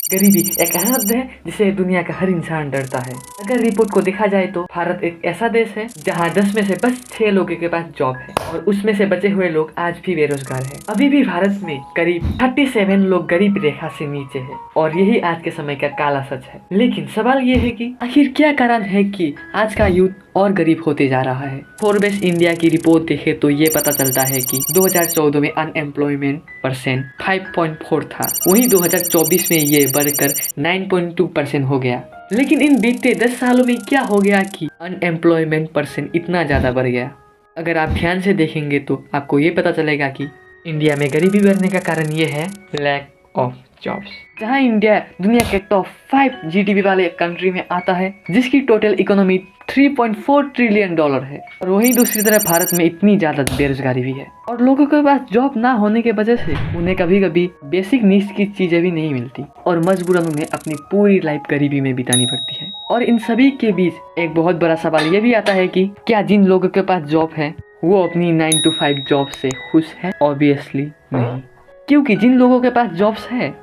गरीबी एक ऐसा शब्द है जिसे दुनिया का हर इंसान डरता है। अगर रिपोर्ट को देखा जाए तो भारत एक ऐसा देश है जहां 10 में से बस 6 लोगों के पास जॉब है और उसमें से बचे हुए लोग आज भी बेरोजगार है। अभी भी भारत में करीब 37 लोग गरीब रेखा से नीचे है और यही आज के समय का काला सच है। लेकिन सवाल ये है कि आखिर क्या कारण है कि आज का यूथ और गरीब होते जा रहा है। फोर्ब्स इंडिया की रिपोर्ट देखे तो ये पता चलता है कि 2014 में अनएम्प्लॉयमेंट परसेंट 5.4 था, वहीं 2024 में ये बढ़कर 9.2% हो गया। लेकिन इन बीते 10 सालों में क्या हो गया कि अनएम्प्लॉयमेंट परसेंट इतना ज़्यादा बढ़ गया। अगर आप ध्यान से देखेंगे तो आपको ये पता चलेगा कि इंडिया में गरीबी बढ़ने का कारण ये है लैक ऑफ जॉब्स। जहां इंडिया दुनिया के टॉप 5 जीडीपी वाले कंट्री में आता है जिसकी टोटल इकोनॉमी 3.4 ट्रिलियन डॉलर है, और वहीं दूसरी तरफ भारत में इतनी ज्यादा बेरोजगारी भी है और लोगों के पास जॉब ना होने के वजह से उन्हें कभी कभी बेसिक नीड्स की चीजें भी नहीं मिलती और मजबूरन उन्हें अपनी पूरी लाइफ गरीबी में बितानी पड़ती है। और इन सभी के बीच एक बहुत बड़ा सवाल ये भी आता है कि क्या जिन लोगों के पास जॉब है वो अपनी 9 to 5 जॉब से खुश है? ऑब्वियसली नहीं, क्योंकि जिन लोगों के पास जॉब्स है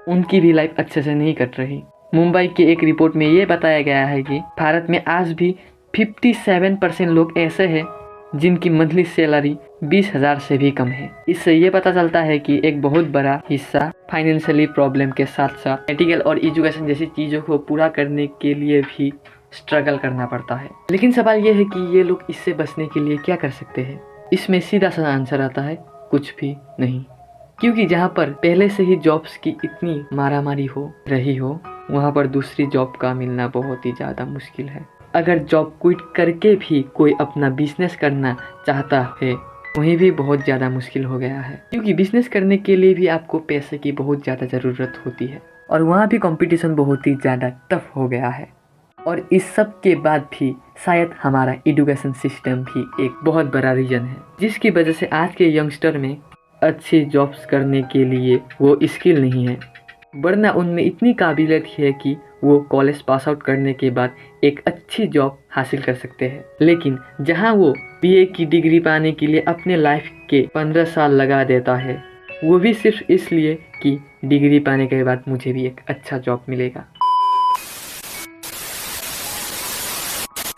उनकी भी लाइफ अच्छे से नहीं कट रही। मुंबई की एक रिपोर्ट में ये बताया गया है कि भारत में आज भी 57% लोग ऐसे हैं जिनकी मंथली सैलरी 20,000 से भी कम है। इससे ये पता चलता है कि एक बहुत बड़ा हिस्सा फाइनेंशियली प्रॉब्लम के साथ साथ मेडिकल और एजुकेशन जैसी चीज़ों को पूरा करने के लिए भी स्ट्रगल करना पड़ता है। लेकिन सवाल ये है कि ये लोग इससे बचने के लिए क्या कर सकते हैं। इसमें सीधा सा आंसर आता है कुछ भी नहीं, क्योंकि जहाँ पर पहले से ही जॉब्स की इतनी मारामारी हो रही हो वहाँ पर दूसरी जॉब का मिलना बहुत ही ज़्यादा मुश्किल है। अगर जॉब क्विट करके भी कोई अपना बिजनेस करना चाहता है वहीं भी बहुत ज़्यादा मुश्किल हो गया है, क्योंकि बिजनेस करने के लिए भी आपको पैसे की बहुत ज़्यादा ज़रूरत होती है और वहाँ भी कंपटीशन बहुत ही ज़्यादा टफ हो गया है। और इस सब के बाद भी शायद हमारा एजुकेशन सिस्टम भी एक बहुत बड़ा रीज़न है जिसकी वजह से आज के यंगस्टर में अच्छी जॉब्स करने के लिए वो स्किल नहीं है, वरना उनमें इतनी काबिलियत है कि वो कॉलेज पास आउट करने के बाद एक अच्छी जॉब हासिल कर सकते हैं। लेकिन जहां वो बीए की डिग्री पाने के लिए अपने लाइफ के 15 साल लगा देता है, वो भी सिर्फ इसलिए कि डिग्री पाने के बाद मुझे भी एक अच्छा जॉब मिलेगा।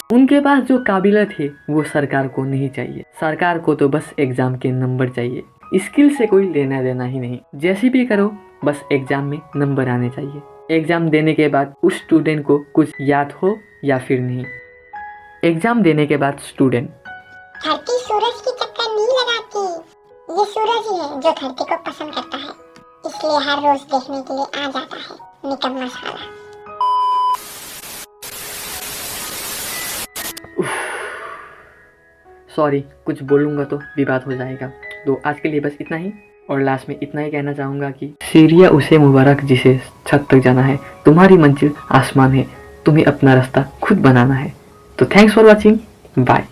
उनके पास जो काबिलियत है वो सरकार को नहीं चाहिए। सरकार को तो बस एग्जाम के नंबर चाहिए, स्किल से कोई लेना देना ही नहीं। जैसे भी करो बस एग्जाम में नंबर आने चाहिए। एग्जाम देने के बाद उस स्टूडेंट को कुछ याद हो या फिर नहीं। एग्जाम देने के बाद स्टूडेंट धरती सूरज की चक्कर नहीं लगाती, ये सूरज ही है जो धरती को पसंद करता है, इसलिए हर रोज देखने के लिए आ जाता है निकम्मा साला। सॉरी, कुछ बोलूँगा तो विवाद हो जाएगा, तो आज के लिए बस इतना ही। और लास्ट में इतना ही कहना चाहूँगा कि सीरिया उसे मुबारक जिसे छत तक जाना है, तुम्हारी मंजिल आसमान है, तुम्हें अपना रास्ता खुद बनाना है। तो थैंक्स फॉर वॉचिंग, बाय।